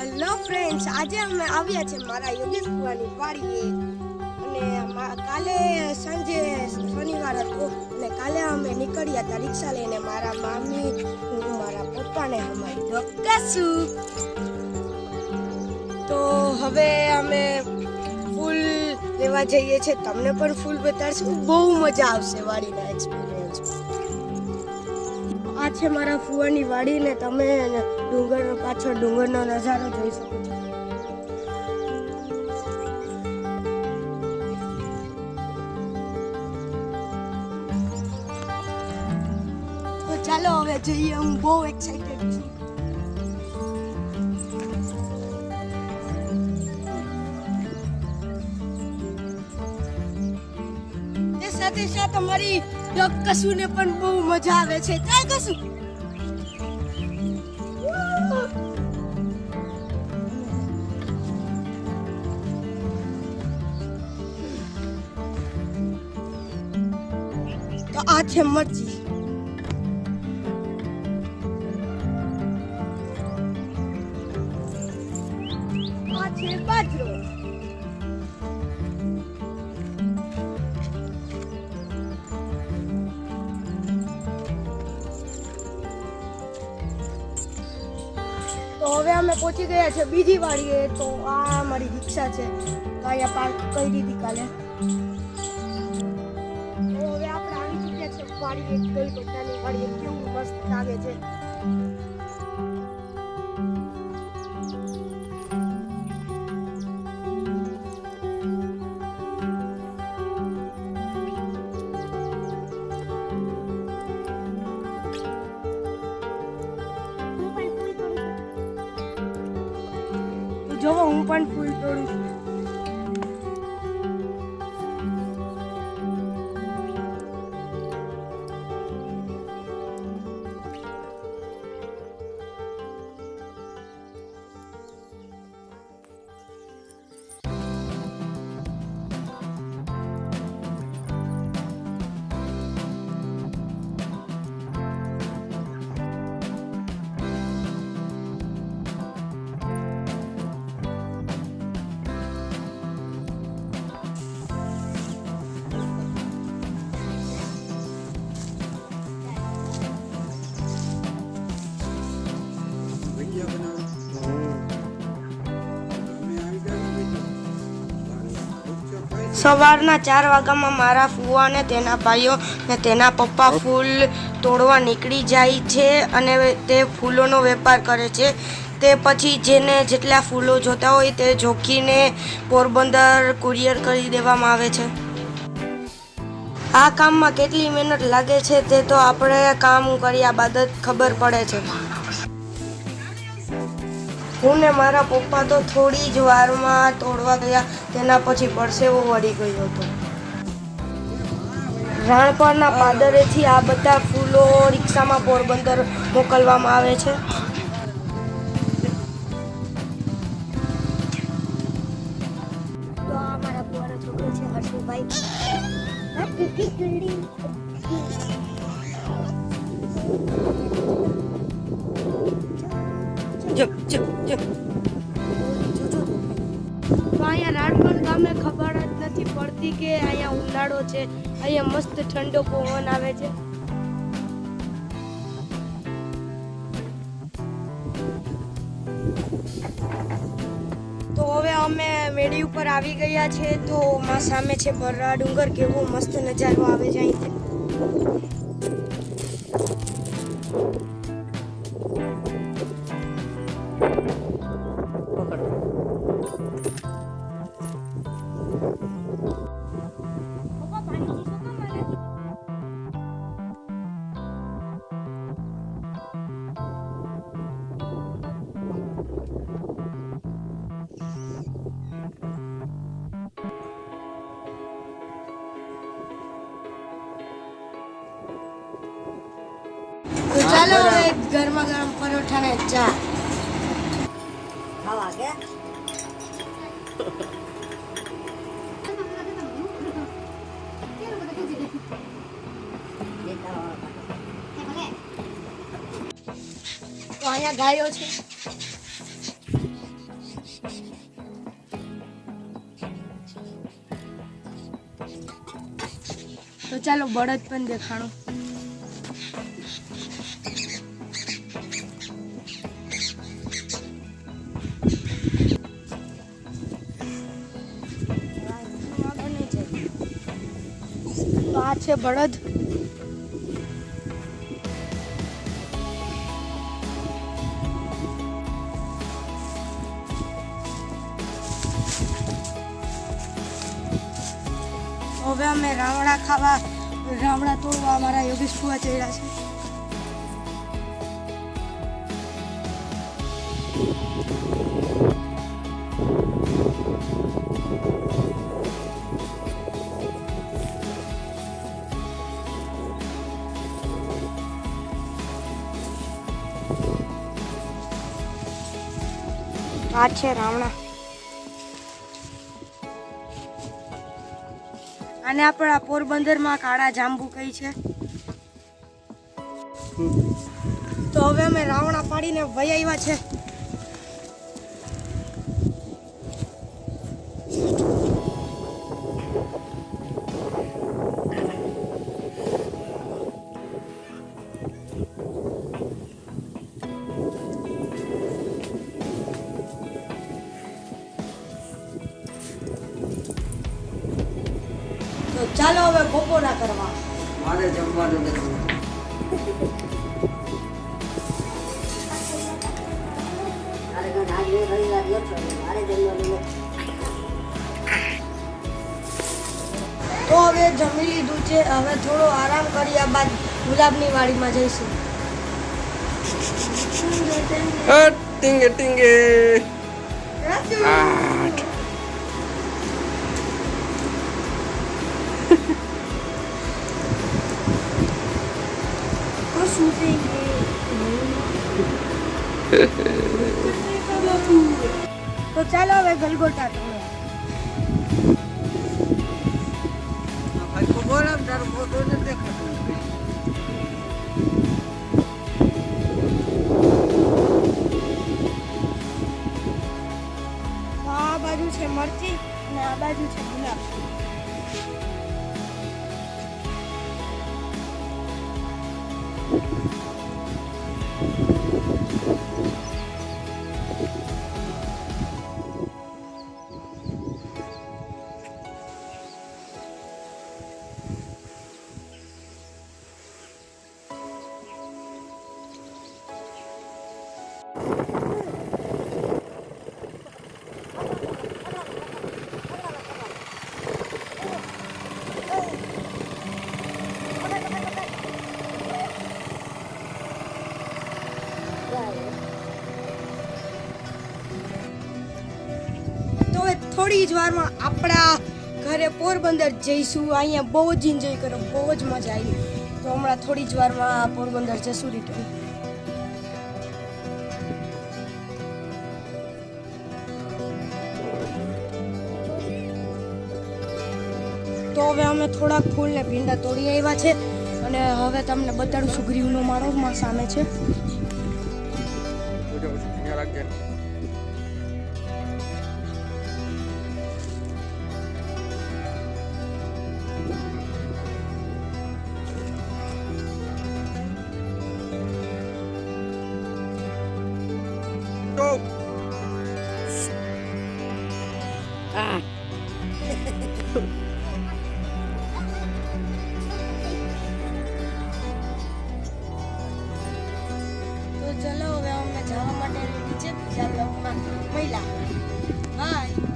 Hello friends, આજે અમે આવ્યા છે મારા યોગેશ ભુવાની વાડીએ અને કાલે સાંજે શનિવાર હતો અને કાલે અમે નીકળ્યા હતા રિક્ષા લઈને. મારા મામી, હું, મારા પપ્પાને અમારી ડોક્ટરશું. તો હવે અમે ફૂલ લેવા જઈએ છીએ. તમને પણ ફૂલ બતાડશું. બહુ મજા આવશે વાડીના એક્સપિરિયન્સ. આ છે મારા ફુવાની વાડી ને તમે ડુંગરનો પાછળ ડુંગરનો નજારો જોઈ શકો છો. તો ચાલો હવે જઈએ. હું બહુ એક્સાઇટેડ છું. સાથે સાથે અમારી ડોગ કસુને પણ બહુ મજા આવે છે. ચાલ કસુ. તો આ છે મરચી. આ છે બાજરો. તો હવે અમે પહોંચી ગયા છે બીજી વાડીએ. તો આ મારી રિક્ષા છે, તો અહીંયા પાર્ક કરી દીધી કાલે. તો હવે આપણે આવી ચૂક્યા છે વાડીએ, ગલગોટાની વાડીએ. કેવું મસ્ત લાગે છે. જો હું પણ ફૂલ તોડું છું. સવારના 4 વાગ્યામાં મારા ફુવા ને તેના ભાઈઓ ને તેના પપ્પા ફૂલ તોડવા નીકળી જાય છે અને તે ફૂલોનો વેપાર કરે છે. તે પછી જેને જેટલા ફૂલો જોતા હોય તે જોખીને પોરબંદર કુરિયર કરી દેવામાં આવે છે. આ કામમાં કેટલી મહેનત લાગે છે તે તો આપણે કામ કર્યા બાદ જ ખબર પડે છે. હું ને મારા પપ્પા તો થોડી જ વારમાં તોડવા ગયા. તેના પછી પરસેવો વળી ગયો હતો. રાણપરના પાદરેથી આ બધા ફૂલો રિક્ષામાં પોરબંદર મોકલવામાં આવે છે. તો આ મારા પુરાનો છોકરો છે હર્ષુભાઈ. તો અહીંયા રાણપર ગામે ખબર જ નથી પડતી કે અહીંયા ઉનાળો છે. અહીંયા મસ્ત ઠંડો પવન આવે છે. તો હવે અમે મેળી ઉપર આવી ગયા છે. તો સામે છે બરડા ડુંગર. કેવો મસ્ત નજારો આવે છે અહીંથી. તો ચાલો હવે ગરમા ગરમ પરોઠા ને ચા ખાવા ગયા. તો અહીંયા ગાયો છે. તો ચાલો બળદ પણ દેખાણો. તો આ છે બળદ. હવે અમે રાવણા તોડવા અમારા યોગેશ ફુવા ચડ્યા છે. આ છે રાવણા. અને આપણા પોરબંદરમાં કાળા જાંબુ કઈ છે. તો હવે અમે રાવણા પાડીને વહી આવ્યા છે. તો ચાલો હવે બપોરા કરવા. મારે જમવાનું નથી. તો હવે જમી લીધું છે. હવે થોડો આરામ કર્યા બાદ ગુલાબની વાડીમાં જઈશું. ટીંગે ટીંગે. આઠ. તો ચાલો હવે ગલગોટા તોડવા. આ બાજુ છે મરચી અને આ બાજુ છે ગુલાબ. તો થોડી જ વારમાં આપણા ઘરે પોરબંદર જઈશું. અહીંયા બહુ જ એન્જોય કરો, બહુ જ મજા આવી. તો હમણાં થોડી જ વારમાં પોરબંદર જશું રિટર્ન. તો હવે અમે થોડાક ફૂલ ને ભીંડા તોડી આવ્યા છે અને હવે તમને બતાડું છું ગ્રીવનો માળો સામે છે. તો ચલો હવે અમે જવા માટે રેડી છે. બીજા બ્લોકમાં મહિલા. બાય.